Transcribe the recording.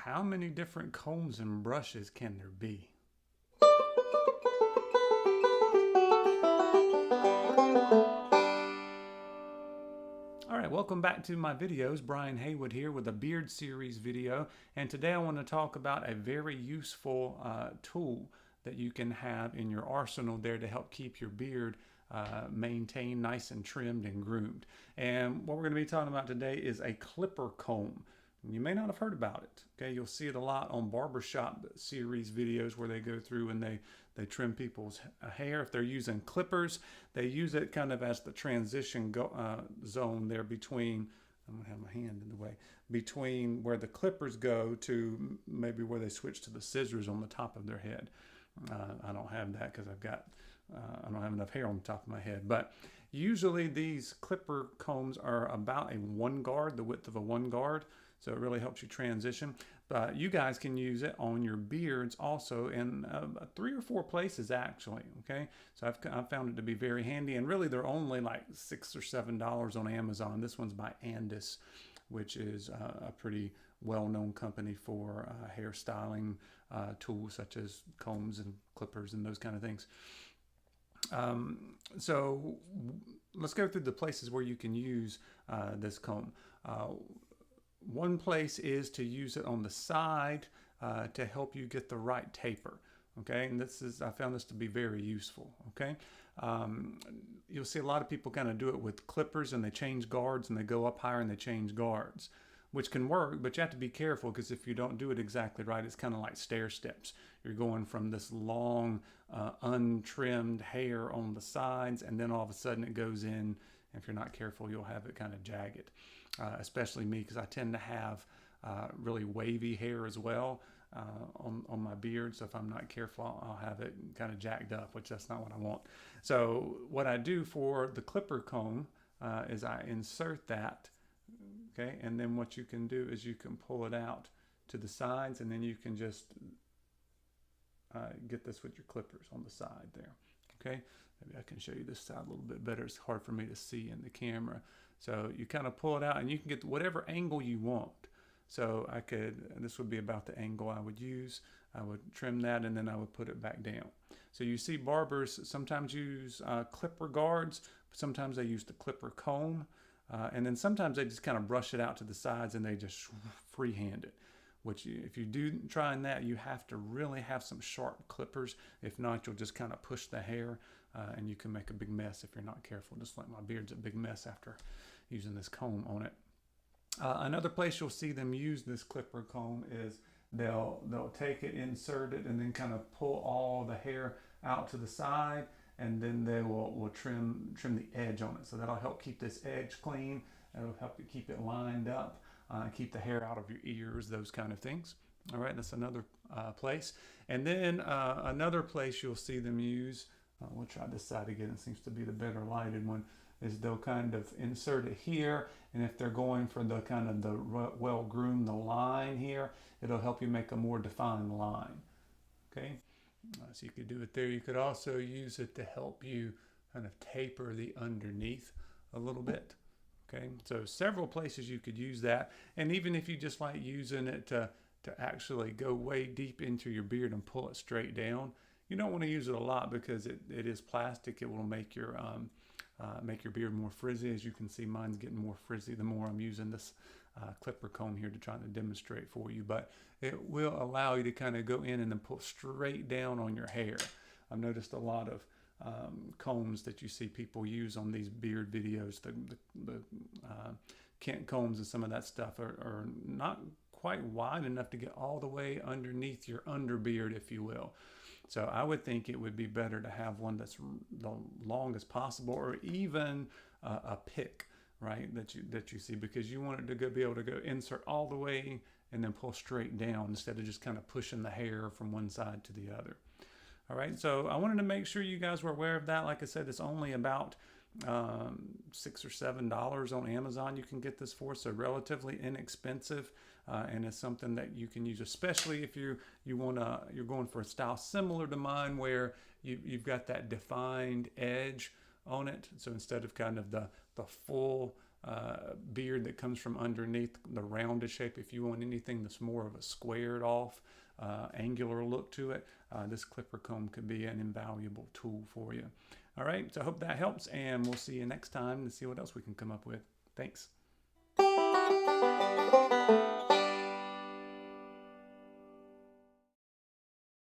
How many different combs and brushes can there be? Alright, welcome back to my videos. Brian Haywood here with a beard series video, and today I want to talk about a very useful tool that you can have in your arsenal there to help keep your beard maintained nice and trimmed and groomed. And what we're going to be talking about today is a clipper comb. You may not have heard about it. Okay, you'll see it a lot on barbershop series videos where they go through and they trim people's hair. If they're using clippers, they use it kind of as the transition zone there between, I'm gonna have my hand in the way, between where the clippers go to maybe where they switch to the scissors on the top of their head. I don't have that because I don't have enough hair on the top of my head, but usually these clipper combs are about a 1 guard, the width of a 1 guard. So it really helps you transition. But you guys can use it on your beards also in 3 or 4 places actually, okay? So I've found it to be very handy, and really they're only like $6 or $7 on Amazon. This one's by Andis, which is a pretty well-known company for hairstyling tools such as combs and clippers and those kind of things. So let's go through the places where you can use this comb. One place is to use it on the side to help you get the right taper. Okay, and I found this to be very useful. Okay, you'll see a lot of people kind of do it with clippers, and they change guards and they go up higher and they change guards, which can work, but you have to be careful because if you don't do it exactly right, it's kind of like stair steps. You're going from this long, untrimmed hair on the sides, and then all of a sudden it goes in. If you're not careful, you'll have it kind of jagged. Especially me, because I tend to have really wavy hair as well on my beard. So if I'm not careful, I'll have it kind of jacked up, which that's not what I want. So what I do for the clipper comb is I insert that, okay, and then what you can do is you can pull it out to the sides, and then you can just get this with your clippers on the side there. Okay, maybe I can show you this side a little bit better. It's hard for me to see in the camera. So you kind of pull it out and you can get whatever angle you want. So this would be about the angle I would use. I would trim that and then I would put it back down. So you see barbers sometimes use clipper guards, but sometimes they use the clipper comb. And then sometimes they just kind of brush it out to the sides and they just freehand it. Which if you do trying that, you have to really have some sharp clippers. If not, you'll just kind of push the hair and you can make a big mess if you're not careful. Just like my beard's a big mess after using this comb on it. Another place you'll see them use this clipper comb is they'll take it, insert it, and then kind of pull all the hair out to the side, and then they will trim the edge on it. So that'll help keep this edge clean. It'll help you keep it lined up. Keep the hair out of your ears, those kind of things. All right, that's another place. And then another place you'll see them use, we'll try this side again, it seems to be the better lighted one, is they'll kind of insert it here, and if they're going for the kind of the well-groomed, the line here, it'll help you make a more defined line. Okay, so you could do it there. You could also use it to help you kind of taper the underneath a little bit. Okay, so several places you could use that, and even if you just like using it to actually go way deep into your beard and pull it straight down, you don't want to use it a lot because it is plastic. It will make your beard more frizzy. As you can see, mine's getting more frizzy the more I'm using this clipper comb here to try to demonstrate for you, but it will allow you to kind of go in and then pull straight down on your hair. I've noticed a lot of combs that you see people use on these beard videos, the Kent combs and some of that stuff are not quite wide enough to get all the way underneath your underbeard, if you will. So I would think it would be better to have one that's the longest possible, or even a pick, right, that you see, because you want it to be able to go insert all the way and then pull straight down instead of just kind of pushing the hair from one side to the other. All right, so I wanted to make sure you guys were aware of that. Like I said, it's only about $6 or $7 on Amazon you can get this for, so relatively inexpensive, and it's something that you can use, especially if you're going for a style similar to mine where you've got that defined edge on it. So instead of kind of the full beard that comes from underneath the rounded shape. If you want anything that's more of a squared off, angular look to it, this clipper comb could be an invaluable tool for you. All right, so I hope that helps, and we'll see you next time to see what else we can come up with. Thanks.